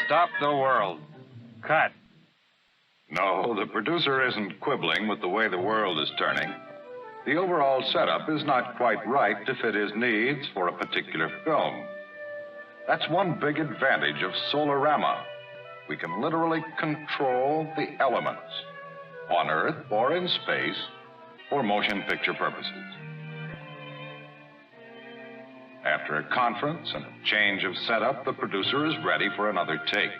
stop the world. Cut. No, the producer isn't quibbling with the way the world is turning. The overall setup is not quite right to fit his needs for a particular film. That's one big advantage of Solarama. We can literally control the elements, on Earth or in space, for motion picture purposes. After a conference and a change of setup, the producer is ready for another take.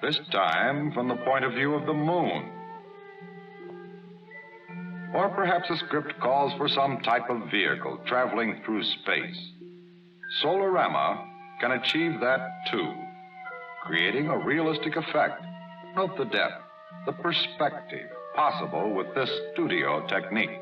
This time from the point of view of the moon. Or perhaps the script calls for some type of vehicle traveling through space. Solarama can achieve that too, creating a realistic effect. Note the depth, the perspective possible with this studio technique.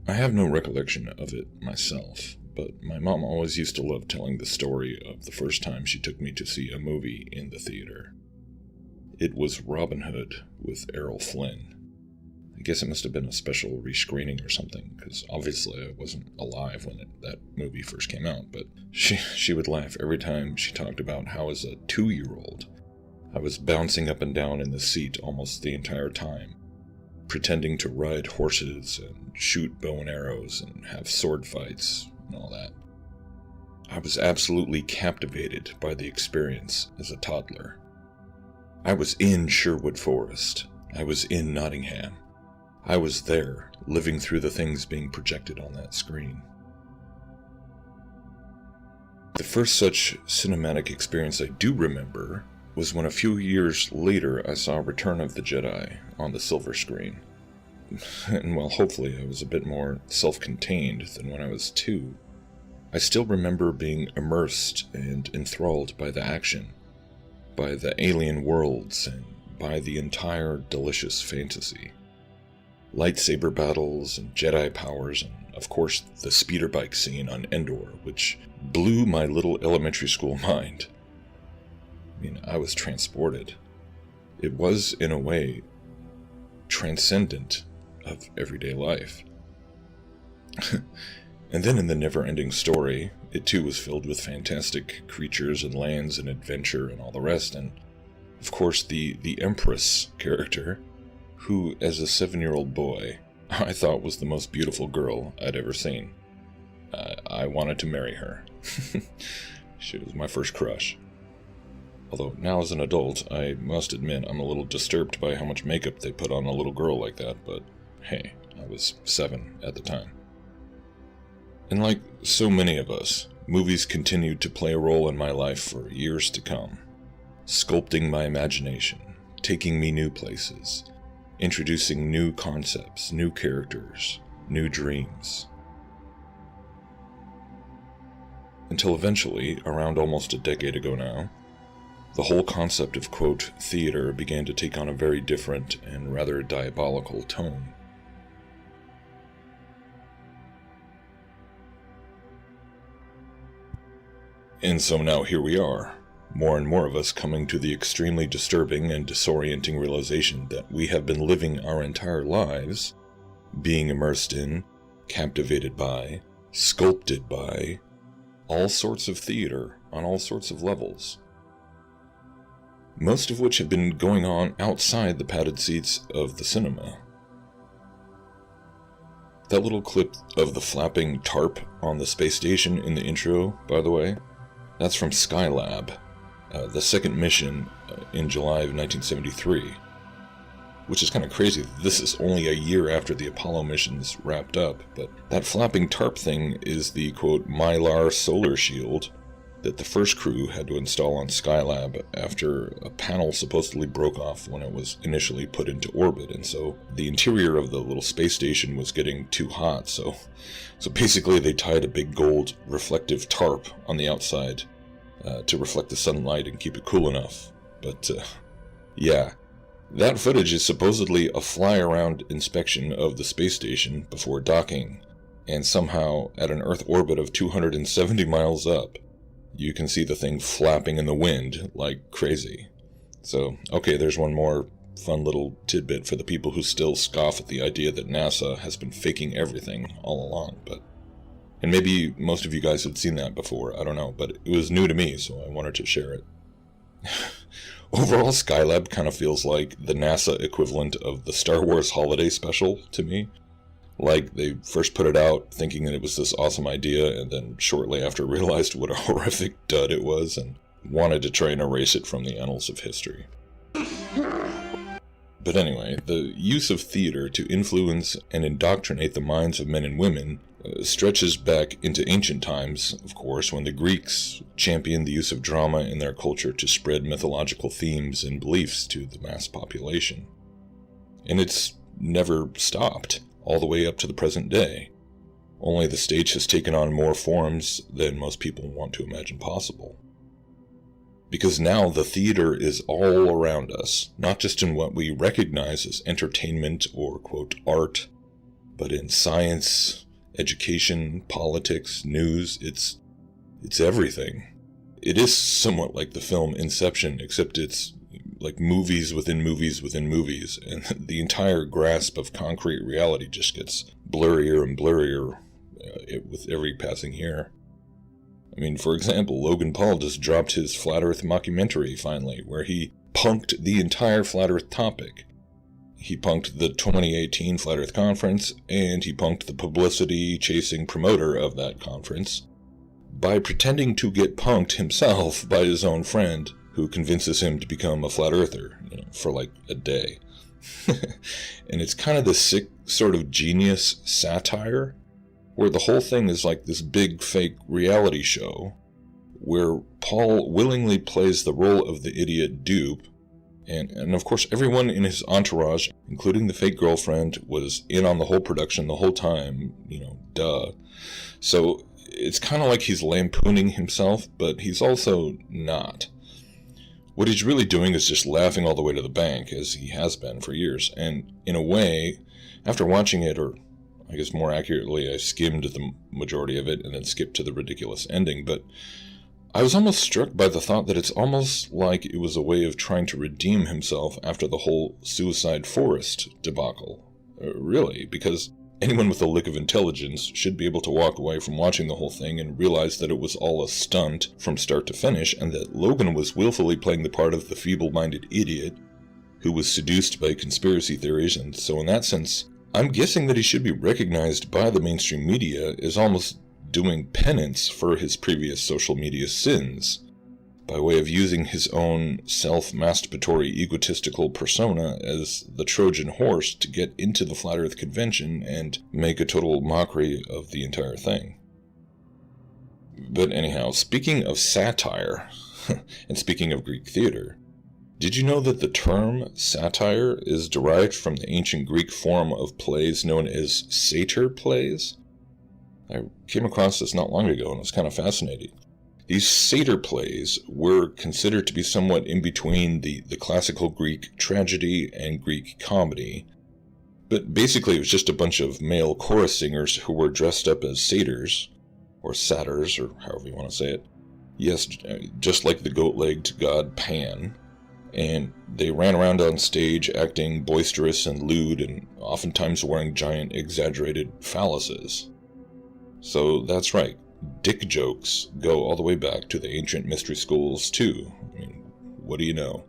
I have no recollection of it myself, but my mom always used to love telling the story of the first time she took me to see a movie in the theater. It was Robin Hood with Errol Flynn. I guess it must have been a special rescreening or something, because obviously I wasn't alive when that movie first came out, but she would laugh every time she talked about how as a 2-year-old, I was bouncing up and down in the seat almost the entire time, pretending to ride horses and shoot bow and arrows and have sword fights and all that. I was absolutely captivated by the experience as a toddler. I was in Sherwood Forest. I was in Nottingham. I was there, living through the things being projected on that screen. The first such cinematic experience I do remember was when a few years later I saw Return of the Jedi on the silver screen. And while hopefully I was a bit more self-contained than when I was 2, I still remember being immersed and enthralled by the action, by the alien worlds, and by the entire delicious fantasy. Lightsaber battles and Jedi powers, and of course the speeder bike scene on Endor, which blew my little elementary school mind. I mean, I was transported. It was, in a way, transcendent of everyday life. And then in the never-ending story, it too was filled with fantastic creatures and lands and adventure and all the rest, and of course the Empress character, who, as a 7-year-old boy, I thought was the most beautiful girl I'd ever seen. I wanted to marry her. She was my first crush. Although now as an adult, I must admit I'm a little disturbed by how much makeup they put on a little girl like that, but hey, I was 7 at the time. And like so many of us, movies continued to play a role in my life for years to come, sculpting my imagination, taking me new places, introducing new concepts, new characters, new dreams. Until eventually, around almost a decade ago now, the whole concept of, quote, theater began to take on a very different and rather diabolical tone. And so now here we are, more and more of us coming to the extremely disturbing and disorienting realization that we have been living our entire lives, being immersed in, captivated by, sculpted by, all sorts of theater on all sorts of levels. Most of which have been going on outside the padded seats of the cinema. That little clip of the flapping tarp on the space station in the intro, by the way, that's from Skylab, the second mission in July of 1973. Which is kind of crazy. This is only a year after the Apollo missions wrapped up, but that flapping tarp thing is the, quote, Mylar solar shield that the first crew had to install on Skylab after a panel supposedly broke off when it was initially put into orbit, and so the interior of the little space station was getting too hot, so basically they tied a big gold reflective tarp on the outside to reflect the sunlight and keep it cool enough. But, yeah. That footage is supposedly a fly-around inspection of the space station before docking, and somehow, at an Earth orbit of 270 miles up, you can see the thing flapping in the wind like crazy. So, okay, there's one more fun little tidbit for the people who still scoff at the idea that NASA has been faking everything all along, and maybe most of you guys had seen that before, I don't know, but it was new to me, so I wanted to share it. Overall, Skylab kind of feels like the NASA equivalent of the Star Wars Holiday Special to me. Like, they first put it out thinking that it was this awesome idea, and then shortly after realized what a horrific dud it was, and wanted to try and erase it from the annals of history. But anyway, the use of theater to influence and indoctrinate the minds of men and women stretches back into ancient times, of course, when the Greeks championed the use of drama in their culture to spread mythological themes and beliefs to the mass population. And it's never stopped, all the way up to the present day. Only the stage has taken on more forms than most people want to imagine possible. Because now the theater is all around us, not just in what we recognize as entertainment or, quote, art, but in science, education, politics, news. It's everything. It is somewhat like the film Inception, except it's like movies within movies within movies, and the entire grasp of concrete reality just gets blurrier and blurrier with every passing year. I mean, for example, Logan Paul just dropped his Flat Earth mockumentary finally, where he punked the entire Flat Earth topic. He punked the 2018 Flat Earth Conference, and he punked the publicity-chasing promoter of that conference by pretending to get punked himself by his own friend, who convinces him to become a Flat Earther, for like a day. And it's kind of this sick sort of genius satire, where the whole thing is like this big fake reality show, where Paul willingly plays the role of the idiot dupe, and of course everyone in his entourage, including the fake girlfriend, was in on the whole production the whole time, duh. So it's kind of like he's lampooning himself, but he's also not. What he's really doing is just laughing all the way to the bank, as he has been for years, and in a way, after watching it, or I guess more accurately, I skimmed the majority of it and then skipped to the ridiculous ending, but I was almost struck by the thought that it's almost like it was a way of trying to redeem himself after the whole Suicide Forest debacle. Really, because anyone with a lick of intelligence should be able to walk away from watching the whole thing and realize that it was all a stunt from start to finish, and that Logan was willfully playing the part of the feeble-minded idiot who was seduced by conspiracy theories, and so in that sense, I'm guessing that he should be recognized by the mainstream media as almost doing penance for his previous social media sins, by way of using his own self-masturbatory egotistical persona as the Trojan horse to get into the Flat Earth convention and make a total mockery of the entire thing. But anyhow, speaking of satire, and speaking of Greek theater, did you know that the term satire is derived from the ancient Greek form of plays known as satyr plays? I came across this not long ago and it was kind of fascinating. These satyr plays were considered to be somewhat in between the classical Greek tragedy and Greek comedy. But basically it was just a bunch of male chorus singers who were dressed up as satyrs, or satyrs, or however you want to say it. Yes, just like the goat-legged god Pan. And they ran around on stage acting boisterous and lewd and oftentimes wearing giant exaggerated phalluses. So that's right, dick jokes go all the way back to the ancient mystery schools too. I mean, what do you know?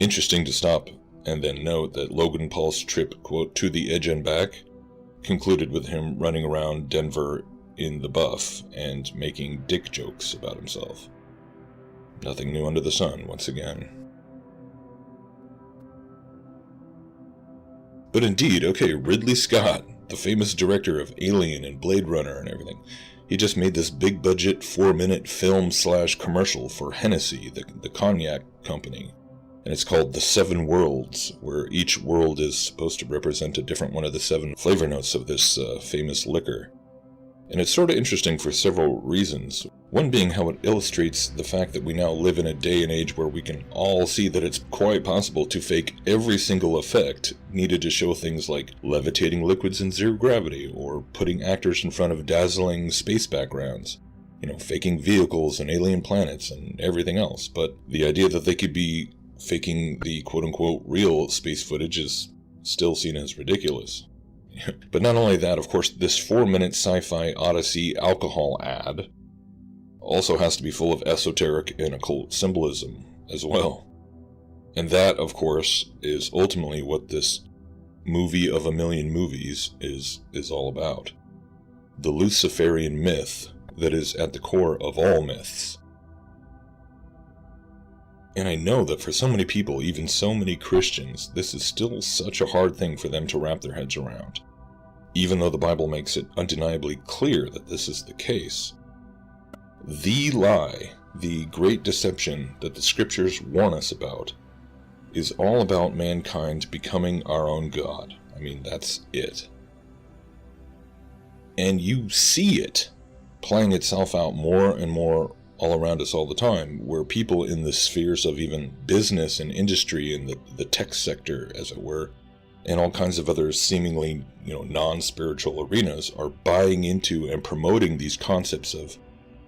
Interesting to stop and then note that Logan Paul's trip, quote, to the edge and back, concluded with him running around Denver in the buff and making dick jokes about himself. Nothing new under the sun, once again. But indeed, okay, Ridley Scott, the famous director of Alien and Blade Runner and everything, he just made this big-budget 4-minute film/commercial for Hennessy, the cognac company. And it's called The Seven Worlds, where each world is supposed to represent a different one of the 7 flavor notes of this famous liquor. And it's sort of interesting for several reasons. One being how it illustrates the fact that we now live in a day and age where we can all see that it's quite possible to fake every single effect needed to show things like levitating liquids in zero gravity, or putting actors in front of dazzling space backgrounds, faking vehicles and alien planets and everything else. But the idea that they could be faking the quote-unquote real space footage is still seen as ridiculous. But not only that, of course, this 4-minute sci-fi odyssey alcohol ad also has to be full of esoteric and occult symbolism as well. And that, of course, is ultimately what this movie of a million movies is all about. The Luciferian myth that is at the core of all myths. And I know that for so many people, even so many Christians, this is still such a hard thing for them to wrap their heads around. Even though the Bible makes it undeniably clear that this is the case. The lie, the great deception that the scriptures warn us about, is all about mankind becoming our own God. I mean, that's it. And you see it playing itself out more and more all around us all the time, where people in the spheres of even business and industry and the tech sector, as it were, and all kinds of other seemingly, non-spiritual arenas are buying into and promoting these concepts of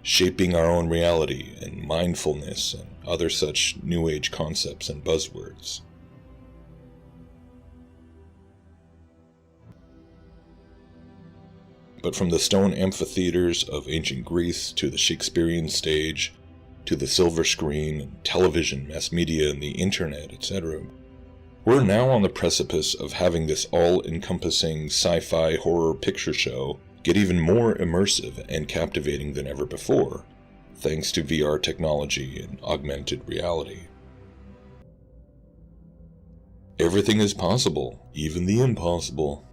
shaping our own reality and mindfulness and other such new age concepts and buzzwords. But from the stone amphitheaters of ancient Greece to the Shakespearean stage, to the silver screen and television, mass media, and the internet, etc., we're now on the precipice of having this all-encompassing sci-fi horror picture show get even more immersive and captivating than ever before, thanks to VR technology and augmented reality. Everything is possible, even the impossible.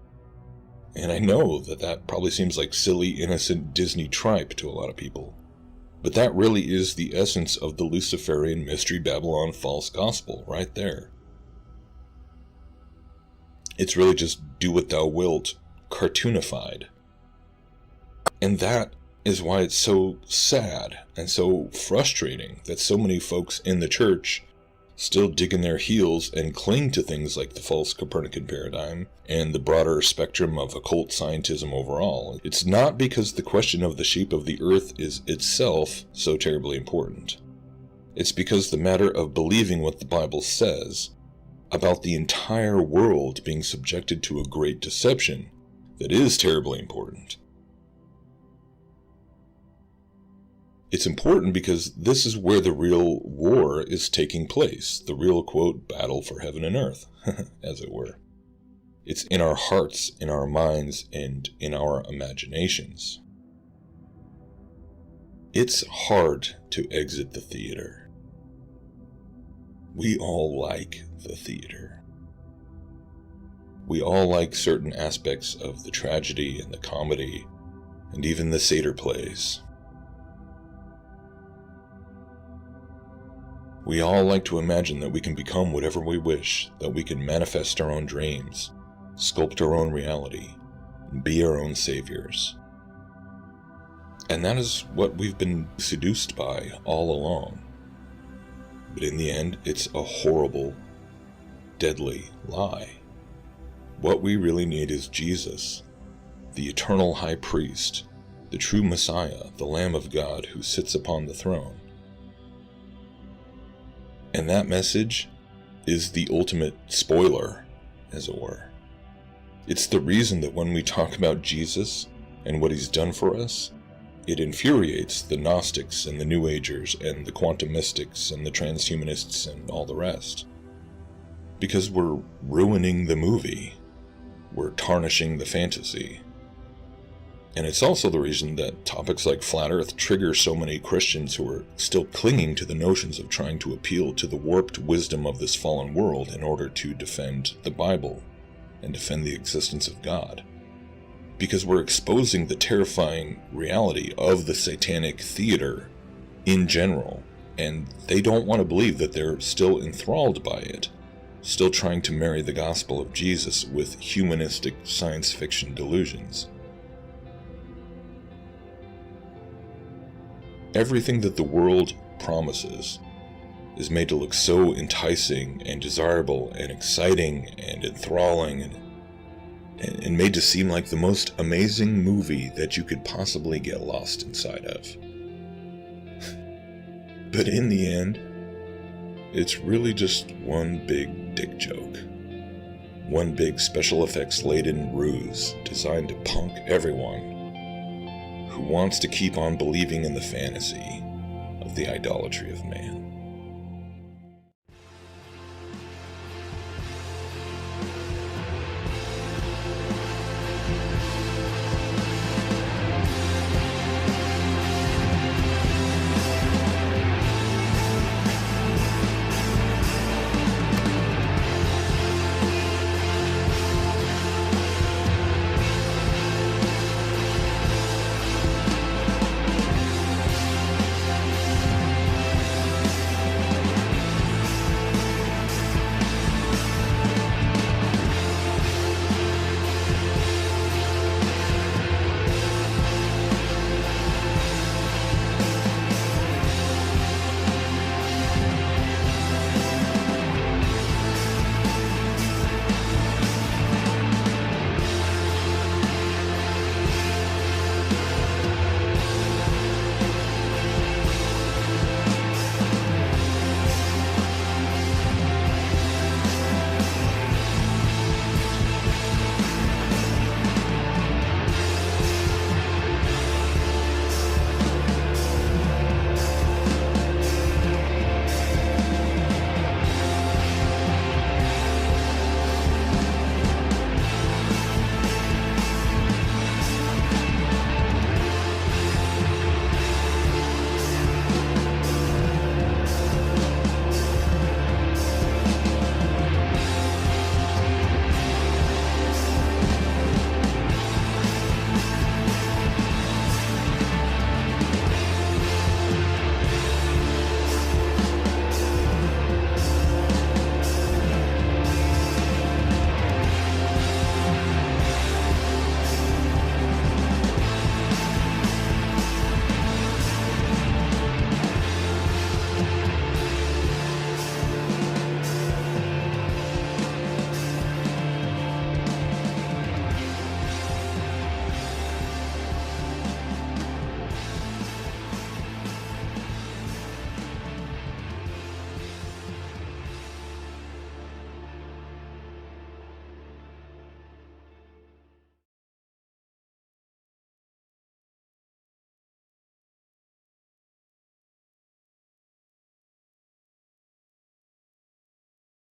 And I know that probably seems like silly, innocent Disney tripe to a lot of people. But that really is the essence of the Luciferian Mystery Babylon false gospel, right there. It's really just do what thou wilt, cartoonified. And that is why it's so sad and so frustrating that so many folks in the church still dig in their heels and cling to things like the false Copernican paradigm and the broader spectrum of occult scientism overall. It's not because the question of the shape of the earth is itself so terribly important. It's because the matter of believing what the Bible says about the entire world being subjected to a great deception that is terribly important. It's important because this is where the real war is taking place, the real, quote, battle for heaven and earth, as it were. It's in our hearts, in our minds, and in our imaginations. It's hard to exit the theater. We all like the theater. We all like certain aspects of the tragedy and the comedy, and even the Seder plays. We all like to imagine that we can become whatever we wish, that we can manifest our own dreams, sculpt our own reality, and be our own saviors. And that is what we've been seduced by all along. But in the end, it's a horrible, deadly lie. What we really need is Jesus, the eternal high priest, the true Messiah, the Lamb of God who sits upon the throne. And that message is the ultimate spoiler, as it were. It's the reason that when we talk about Jesus and what he's done for us, it infuriates the Gnostics and the New Agers and the quantum mystics and the transhumanists and all the rest. Because we're ruining the movie. We're tarnishing the fantasy. And it's also the reason that topics like Flat Earth trigger so many Christians who are still clinging to the notions of trying to appeal to the warped wisdom of this fallen world in order to defend the Bible and defend the existence of God. Because we're exposing the terrifying reality of the satanic theater in general, and they don't want to believe that they're still enthralled by it, still trying to marry the gospel of Jesus with humanistic science fiction delusions. Everything that the world promises is made to look so enticing and desirable and exciting and enthralling and made to seem like the most amazing movie that you could possibly get lost inside of. But in the end, it's really just one big dick joke. One big special effects laden ruse designed to punk everyone who wants to keep on believing in the fantasy of the idolatry of man.